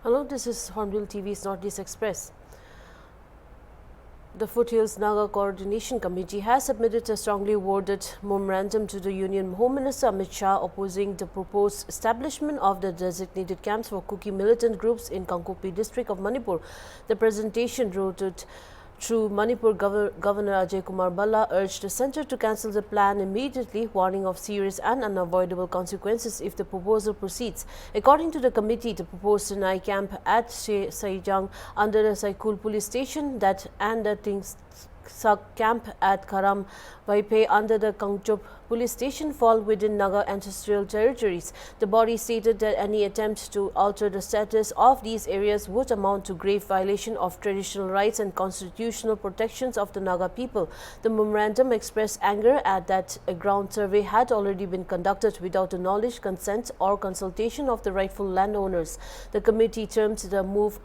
Hello, this is Hornbill TV's Northeast Express. The Foothills Naga Coordination Committee has submitted a strongly worded memorandum to the Union Home Minister Amit Shah opposing the proposed establishment of the designated camps for Kuki militant groups in Kangkokpi district of Manipur. The presentation routed through Manipur Governor Ajay Kumar Balla urged the centre to cancel the plan immediately, warning of serious and unavoidable consequences if the proposal proceeds. According to the committee, the proposed Sinai camp at Saijang under the Saikul police station and the Sak camp at Karam Vaipe under the Kangchup police station fall within Naga ancestral territories. The body stated that any attempt to alter the status of these areas would amount to grave violation of traditional rights and constitutional protections of the Naga people. The memorandum expressed anger at that a ground survey had already been conducted without the knowledge, consent or consultation of the rightful landowners. The committee termed the move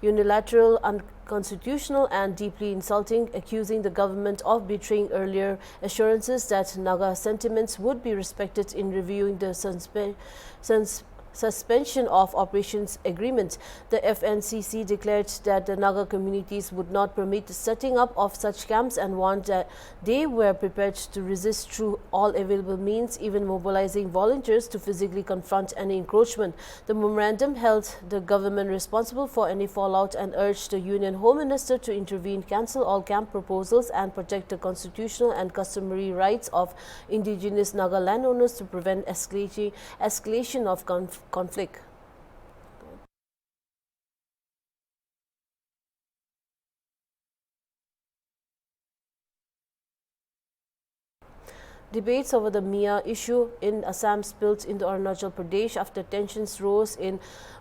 unilateral, unconstitutional and deeply insulting, accusing the government of betraying earlier assurances that Naga sentiments would be respected in reviewing the suspension of operations agreement. The FNCC declared that the Naga communities would not permit the setting up of such camps and warned that they were prepared to resist through all available means, even mobilizing volunteers to physically confront any encroachment. The memorandum held the government responsible for any fallout and urged the Union Home Minister to intervene, cancel all camp proposals and protect the constitutional and customary rights of indigenous Naga landowners to prevent escalation of conflict. Debates over the Mia issue in Assam spilled into Arunachal Pradesh after tensions rose in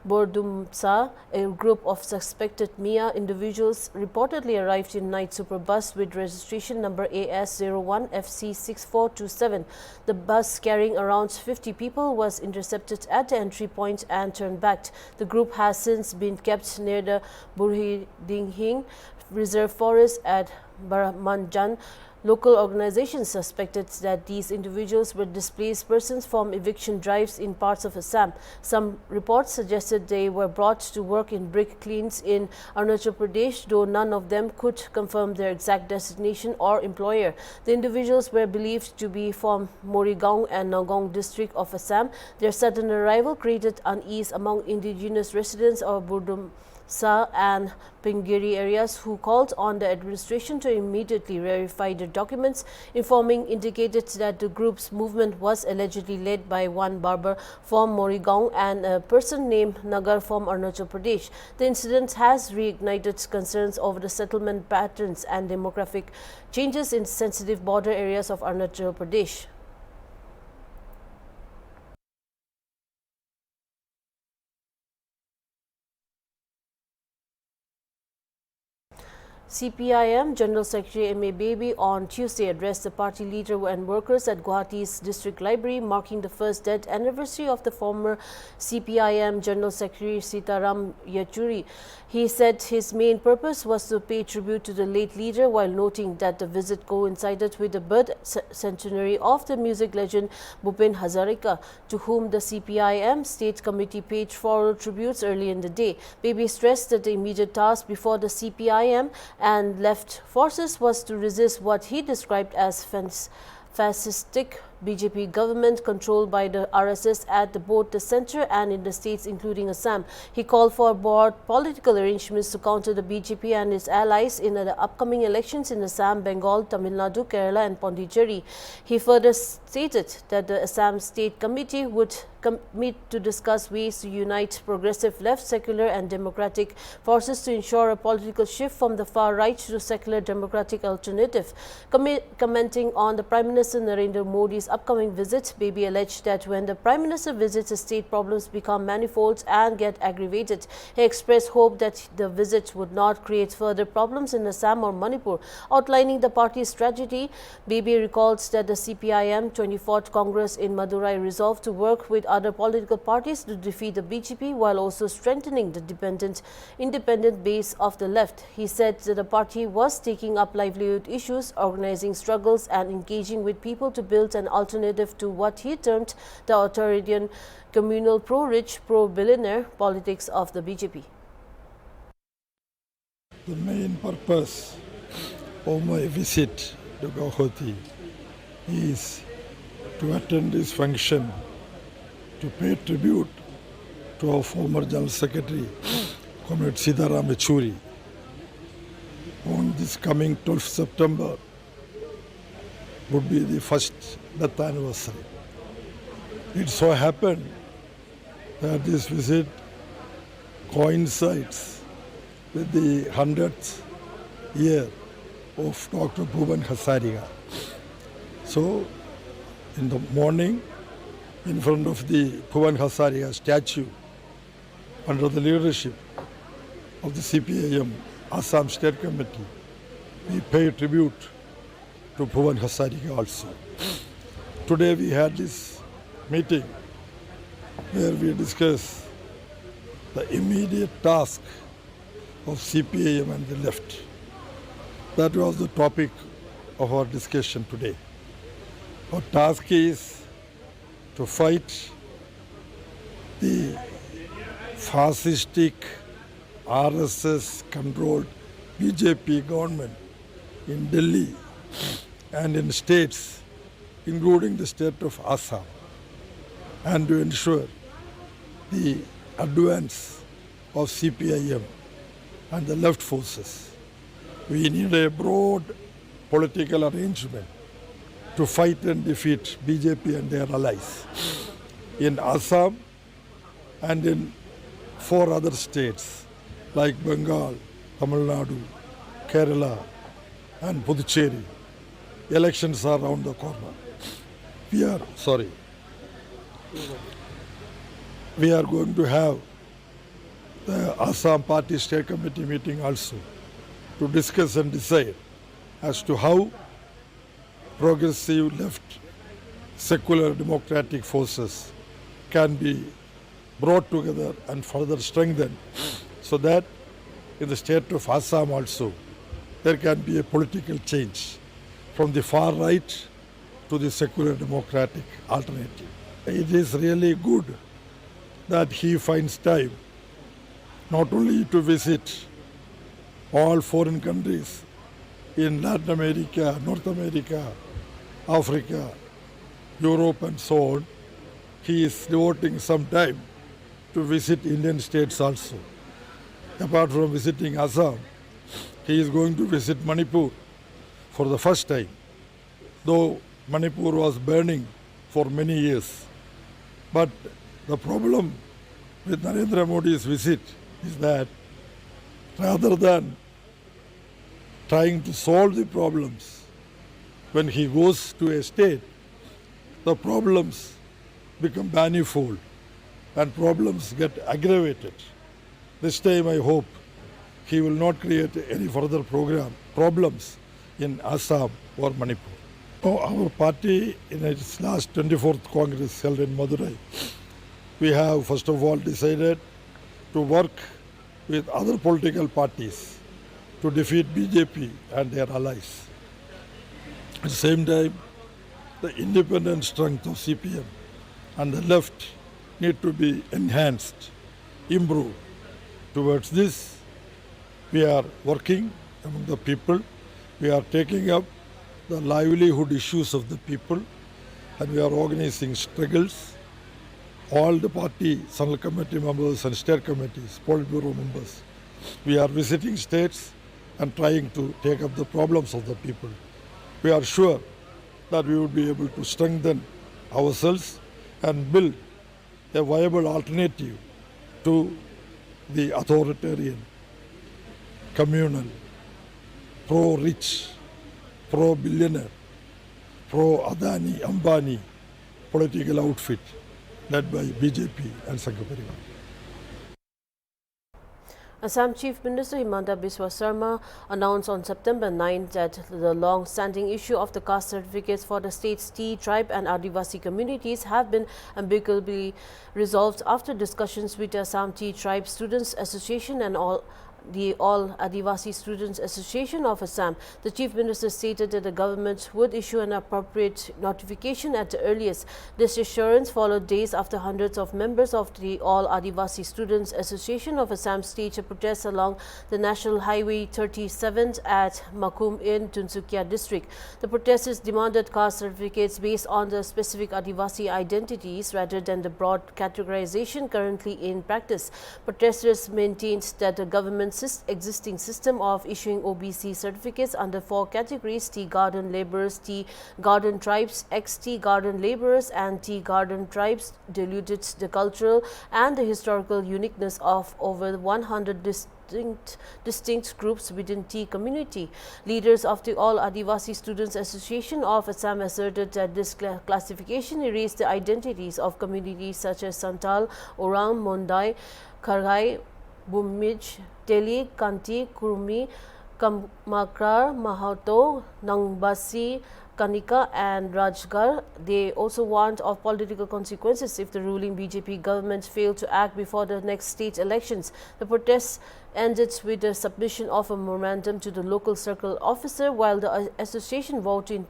Bordumsa. A group of suspected Mia individuals reportedly arrived in night super bus with registration number AS01FC6427. The bus carrying around 50 people was intercepted at the entry point and turned back. The group has since been kept near the Burhidinghing Reserve Forest at Baramanjan. Local organizations suspected that these individuals were displaced persons from eviction drives in parts of Assam. Some reports suggested they were brought to work in brick kilns in Arunachal Pradesh, though none of them could confirm their exact destination or employer. The individuals were believed to be from Morigaon and Nagaon district of Assam. Their sudden arrival created unease among indigenous residents of Burdum and Pingiri areas, who called on the administration to immediately verify their documents. Informing indicated that the group's movement was allegedly led by one barber from Morigaon and a person named Nagar from Arunachal Pradesh. The incident has reignited concerns over the settlement patterns and demographic changes in sensitive border areas of Arunachal Pradesh. CPIM General Secretary M.A. Baby on Tuesday addressed the party leader and workers at Guwahati's District Library, marking the first death anniversary of the former CPIM General Secretary Sitaram Yechury. He said his main purpose was to pay tribute to the late leader, while noting that the visit coincided with the birth centenary of the music legend Bhupen Hazarika, to whom the CPIM State Committee paid floral tributes early in the day. Baby stressed that the immediate task before the CPIM and left forces was to resist what he described as fascistic BJP government controlled by the RSS at both the centre and in the states including Assam. He called for broad political arrangements to counter the BJP and its allies in the upcoming elections in Assam, Bengal, Tamil Nadu, Kerala and Pondicherry. He further stated that the Assam State Committee would meet to discuss ways to unite progressive left, secular and democratic forces to ensure a political shift from the far right to secular democratic alternative. Commenting on the Prime Minister Narendra Modi's upcoming visit, Baby alleged that when the Prime Minister visits, the state problems become manifold and get aggravated. He expressed hope that the visit would not create further problems in Assam or Manipur. Outlining the party's strategy, Baby recalls that the CPIM 24th Congress in Madurai resolved to work with other other political parties to defeat the BJP while also strengthening the independent base of the left. He said that the party was taking up livelihood issues, organizing struggles and engaging with people to build an alternative to what he termed the authoritarian, communal, pro-rich, pro-billionaire politics of the BJP. The main purpose of my visit to Guwahati is to attend this function to pay tribute to our former General Secretary, Comrade Sitaram Yechury. On this coming 12th September would be the first death anniversary. It so happened that this visit coincides with the 100th year of Dr. Bhuban Hazarika. So, in the morning, in front of the Bhuban Hazarika statue, under the leadership of the CPIM Assam State Committee, we pay tribute to Bhuban Hazarika also. Today we had this meeting where we discussed the immediate task of CPIM and the left. That was the topic of our discussion today. Our task is to fight the fascistic RSS-controlled BJP government in Delhi and in states, including the state of Assam, and to ensure the advance of CPIM and the left forces. We need a broad political arrangement to fight and defeat BJP and their allies in Assam and in 4 other states like Bengal, Tamil Nadu, Kerala and Puducherry. Elections are around the corner. We are going to have the Assam Party State Committee meeting also to discuss and decide as to how progressive left secular democratic forces can be brought together and further strengthened so that in the state of Assam also there can be a political change from the far right to the secular democratic alternative. It is really good that he finds time not only to visit all foreign countries in Latin America, North America, Africa, Europe and so on, he is devoting some time to visit Indian states also. Apart from visiting Assam, he is going to visit Manipur for the first time, though Manipur was burning for many years. But the problem with Narendra Modi's visit is that rather than trying to solve the problems, when he goes to a state, the problems become manifold and problems get aggravated. This time I hope he will not create any further problems in Assam or Manipur. Our party in its last 24th Congress held in Madurai, we have first of all decided to work with other political parties to defeat BJP and their allies. At the same time, the independent strength of CPM and the left need to be enhanced, improved. Towards this, we are working among the people. We are taking up the livelihood issues of the people and we are organizing struggles. All the party Central Committee members and state committees, Politburo members, we are visiting states and trying to take up the problems of the people. We are sure that we will be able to strengthen ourselves and build a viable alternative to the authoritarian, communal, pro-rich, pro-billionaire, pro-Adani, Ambani political outfit led by BJP and Sangha Parivar. Assam Chief Minister Himanta Biswa Sarma announced on September 9 that the long-standing issue of the caste certificates for the state's T, tribe and Adivasi communities have been amicably resolved after discussions with the Assam T Tribe Students Association and the All Adivasi Students Association of Assam. The Chief Minister stated that the government would issue an appropriate notification at the earliest. This assurance followed days after hundreds of members of the All Adivasi Students Association of Assam staged a protest along the National Highway 37 at Makum in Tinsukia district. The protesters demanded caste certificates based on the specific Adivasi identities rather than the broad categorization currently in practice. Protesters maintained that the government's existing system of issuing OBC certificates under 4 categories: Tea Garden Laborers, Tea Garden Tribes, ex-Tea Garden Laborers and Tea Garden Tribes diluted the cultural and the historical uniqueness of over 100 distinct groups within tea community. Leaders of the All Adivasi Students Association of Assam asserted that this classification erased the identities of communities such as Santal, Orang, Mondai, Khargai, Bumij, Teli, Kanti, Kurmi, Kamakrar, Mahato, Nangbasi, Kanika and Rajgarh. They also warned of political consequences if the ruling BJP government failed to act before the next state elections. The protests ended with the submission of a memorandum to the local circle officer, while the association vowed to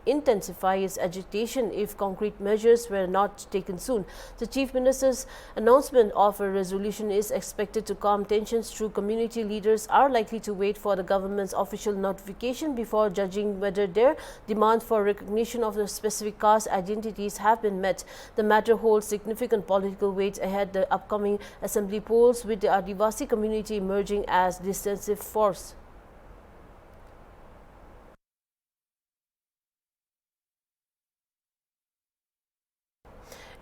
intensify its agitation if concrete measures were not taken soon. The Chief Minister's announcement of a resolution is expected to calm tensions through community leaders are likely to wait for the government's official notification before judging whether their demand for recognition of the specific caste identities have been met. The matter holds significant political weight ahead the upcoming assembly polls, with the Adivasi community emerging as decisive force.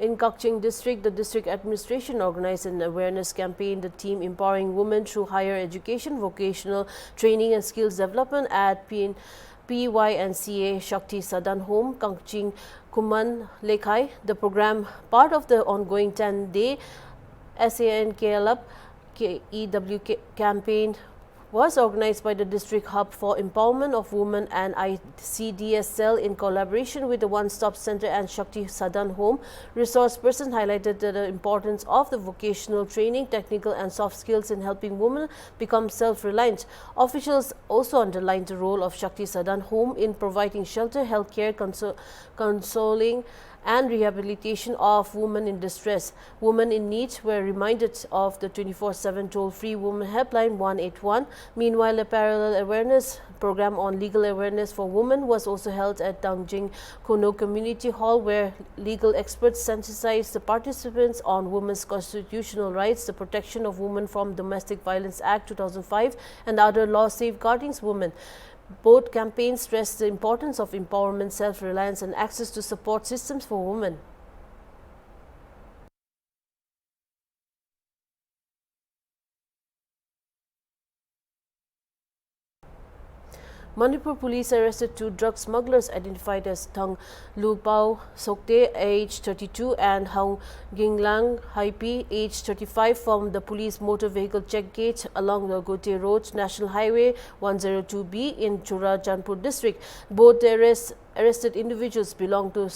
In Kakching district, the district administration organized an awareness campaign, the team empowering women through higher education, vocational training and skills development at PYNCA Shakti Sadan Home, Kakching Kuman Lekhai. The program, part of the ongoing 10-day SANKLUP KEW campaign, was organized by the District Hub for Empowerment of Women and ICDSL in collaboration with the One Stop Center and Shakti Sadan Home. Resource person highlighted the importance of the vocational training, technical and soft skills in helping women become self-reliant. Officials also underlined the role of Shakti Sadan Home in providing shelter, healthcare, consoling and rehabilitation of women in distress. Women in need were reminded of the 24/7 toll-free women helpline 181. Meanwhile, a parallel awareness program on legal awareness for women was also held at Tangjing Kono Community Hall, where legal experts sensitized the participants on women's constitutional rights, the Protection of Women from Domestic Violence Act 2005 and other laws safeguarding women. Both campaigns stressed the importance of empowerment, self-reliance and access to support systems for women. Manipur police arrested 2 drug smugglers identified as Thang Lupao Sokte, age 32, and Hong Ginglang Haipi, age 35, from the police motor vehicle check gate along the Gote Road, National Highway 102B in Churajanpur district. Both the arrested individuals belong to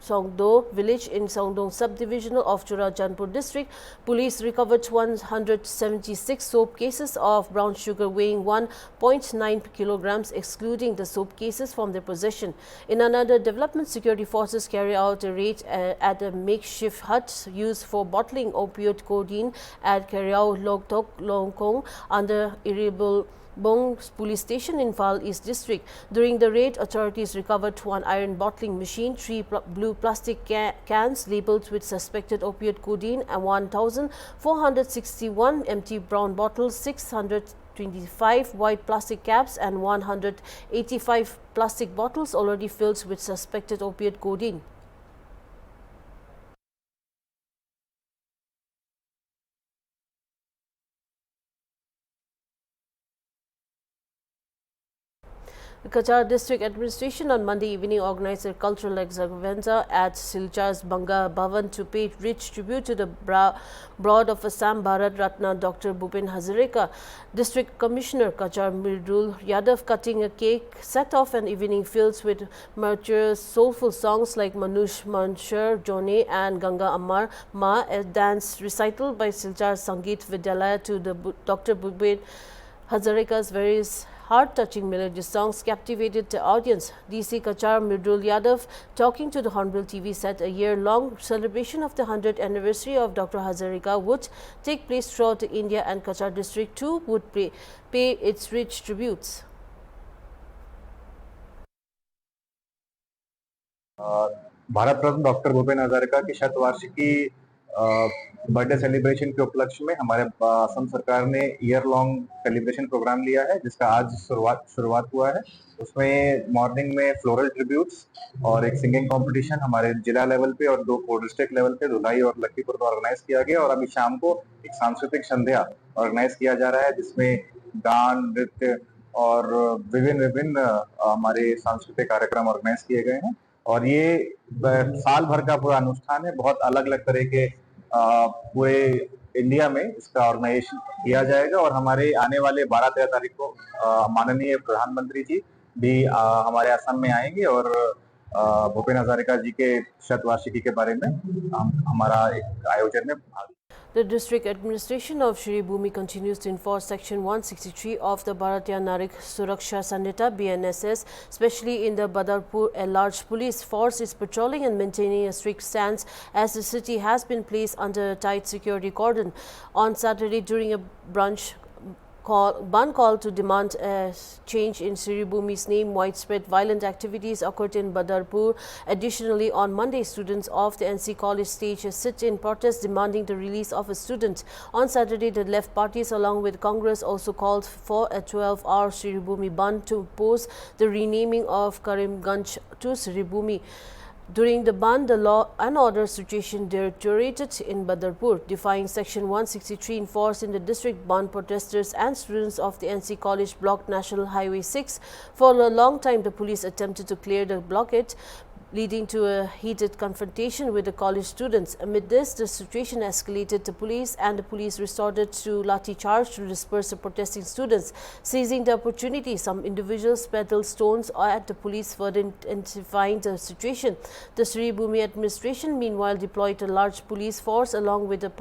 Songdo village in Songdong subdivisional of Churajanpur district. Police recovered 176 soap cases of brown sugar weighing 1.9 kilograms, excluding the soap cases from their possession. In another development, security forces carry out a raid at a makeshift hut used for bottling opioid codeine at Karyao Logtok Longkong under Iribul Bong police station in Phal East district. During the raid, authorities recovered 1 iron bottling machine, 3 blue plastic cans labeled with suspected opioid codeine, and 1,461 empty brown bottles, 625 white plastic caps and 185 plastic bottles already filled with suspected opioid codeine. The Kachar District Administration on Monday evening organized a cultural extravaganza at Silchar's Banga Bhavan to pay rich tribute to the Broad of Assam Bharat Ratna Dr. Bhupen Hazarika. District Commissioner Kachar Mirdul Yadav cutting a cake set off an evening filled with mature soulful songs like Manush Manshar Jone and Ganga Amar Ma, a dance recital by Silchar Sangeet Vidyalaya to the Dr. Bhupen Hazarika's various heart-touching melodious songs captivated the audience. DC Kachar Mirdul Yadav, talking to the Hornbill TV, said a year-long celebration of the 100th anniversary of Dr. Hazarika would take place throughout India, and Kachar district too would pay its rich tributes. Bharat Ratna doctor Bhupen Hazarika की शतवार्षिकी birthday celebration के उपलक्ष्य में हमारे असम सरकार ने year long celebration programme लिया है, जिसका आज शुरुआत हुआ है। उसमें मॉर्निंग में फ्लोरल ट्रिब्यूट्स और एक सिंगिंग कंपटीशन हमारे जिला लेवल पे और 2 डिस्ट्रिक्ट लेवल पे धुलाई और लखीमपुर में ऑर्गेनाइज किया गया, और अभी शाम को एक सांस्कृतिक संध्या ऑर्गेनाइज किया जा रहा है, जिसमें गान, नृत्य और विभिन्न हमारे सांस्कृतिक कार्यक्रम ऑर्गेनाइज किए गए हैं। और ये साल भर का पूरा अनुष्ठान है, बहुत अलग अलग तरह के पूरे इंडिया में इसका ऑर्गेनाइजेशन किया जाएगा। और हमारे आने वाले 12-13 तारीख को माननीय प्रधानमंत्री जी भी हमारे असम में आएंगे और भूपेन हजारिका जी के शतवार्षिकी के बारे में हमारा एक आयोजन में भाग। The district administration of Shri Bhumi continues to enforce Section 163 of the Bharatiya Narik Suraksha Sannita (BNSS), especially in the Badarpur. A large police force is patrolling and maintaining a strict stance as the city has been placed under a tight security cordon. On Saturday, during a ban call to demand a change in Shri Bhumi's name, widespread violent activities occurred in Badarpur. Additionally, on Monday, students of the NC College staged a sit-in protest demanding the release of a student. On Saturday, the left parties along with Congress also called for a 12-hour Shri Bhumi ban to oppose the renaming of Karimganj to Shri Bhumi. During the ban, the law and order situation deteriorated in Badarpur. Defying Section 163 enforced in the district, ban protesters and students of the NC College blocked National Highway 6. For a long time, the police attempted to clear the blockade, leading to a heated confrontation with the college students. Amid this, the situation escalated to police, and the police resorted to lathi charge to disperse the protesting students. Seizing the opportunity, some individuals peddled stones at the police, further intensifying the situation. The Shri Bhumi administration meanwhile deployed a large police force along with the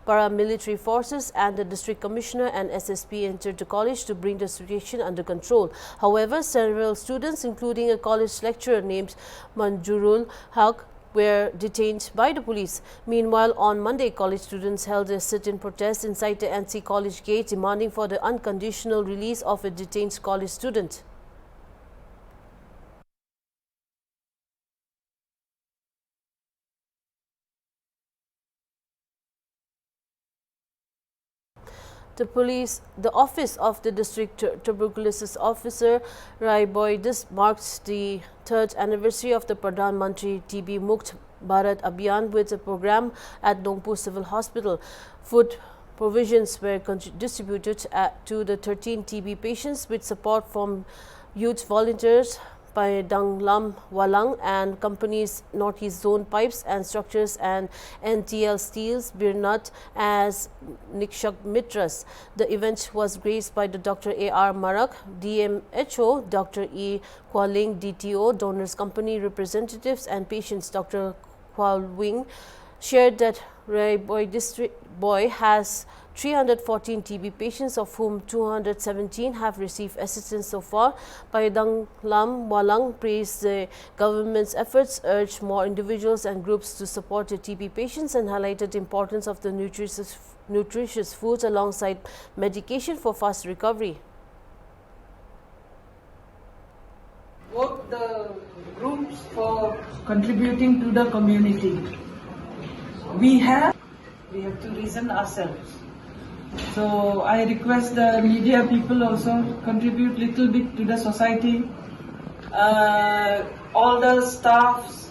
paramilitary forces, and the district commissioner and SSP entered the college to bring the situation under control. However, several students, including a college lecturer named Manjurul Haq, were detained by the police. Meanwhile, on Monday, college students held a sit-in protest inside the NC College gate, demanding for the unconditional release of a detained college student. The office of the district tuberculosis officer Rai Boy, this marks the 3rd anniversary of the Pradhan Mantri TB Mukt Bharat Abhiyan with a program at Dongpur Civil Hospital. Food provisions were distributed to the 13 TB patients with support from youth volunteers by Danglam Walang and companies Northeast Zone Pipes and Structures and NTL Steels Birnat as Nikshak Mitras. The event was graced by the Dr. A.R. Marak, DMHO, Dr. E. Kualing, DTO, donors company representatives and patients. Dr. Kualing shared that Rai Boy has 314 TB patients, of whom 217 have received assistance so far. Paidang Lam Walang praised the government's efforts, urged more individuals and groups to support the TB patients, and highlighted the importance of the nutritious foods alongside medication for fast recovery. Both the groups for contributing to the community. We have to reason ourselves. So I request the media people also contribute little bit to the society. All the staffs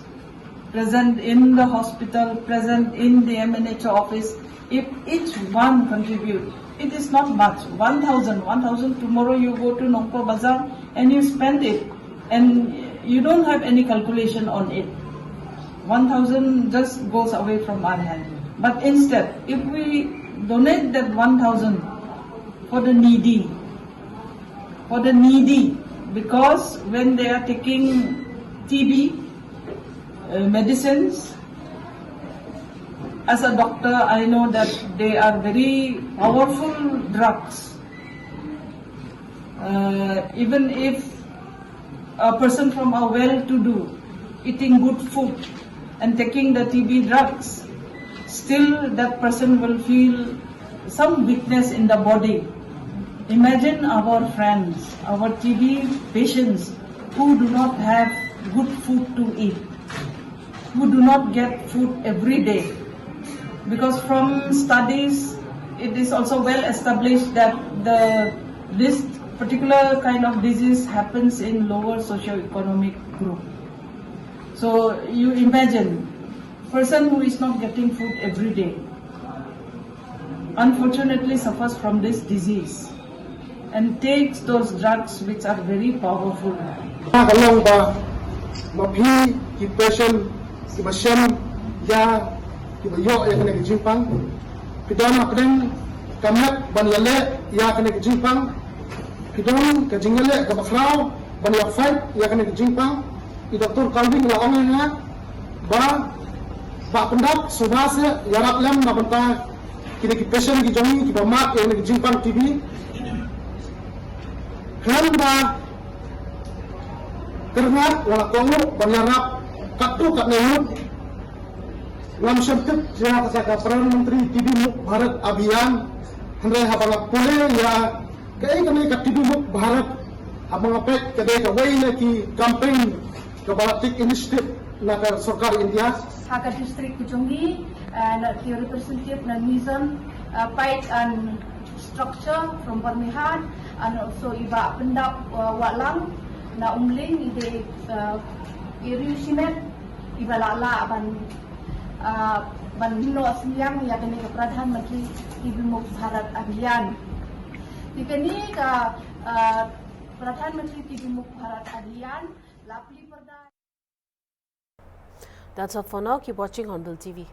present in the hospital, present in the MNH office, if each one contribute, it is not much. 1,000 tomorrow you go to Nongpo Bazaar and you spend it, and you don't have any calculation on it. 1,000 just goes away from our hand. But instead, if we donate that 1,000 for the needy, because when they are taking TB medicines, as a doctor, I know that they are very powerful drugs. Even if a person from a well-to-do eating good food and taking the TB drugs, still that person will feel some weakness in the body. Imagine our friends, our TB patients who do not have good food to eat, who do not get food every day. Because from studies, it is also well established that this particular kind of disease happens in lower socio-economic group. So you imagine, person who is not getting food every day, unfortunately suffers from this disease and takes those drugs which are very powerful. Kalong ba mabhi ki patient ki basyan ya ki bayo ya kena jimpang pidana kren kamat ban yale ya kena jimpang pidon ka jingale ka bakrao ban ya fight ya kena jimpang i doktor Calvin la onga ba pendap subhas ya raplam na banta kini ki patient ki jongi ki bamak ya kena jimpang TB kan ba karena wala kongo banyarap katu kat nehut lam syartit ya kasaka Perdana Menteri TB Muk Bharat Abhiyan handai habang pole ya kai kami kat TB Muk Bharat abang apek kadai ka way na ki campaign ka balatik initiative na ka sarkar India Haka district Kuchungi and the representative na Nizam fight and structure from Birmingham and also iba pendap walang na umling ide iri simet iba lala ban hino asniang ya kini ke Pradhan Menteri TB Muk Bharat Abhiyan dikini ka Pradhan Menteri TB Muk Bharat Abhiyan lapli perda. That's all for now. Keep watching Hornbill TV.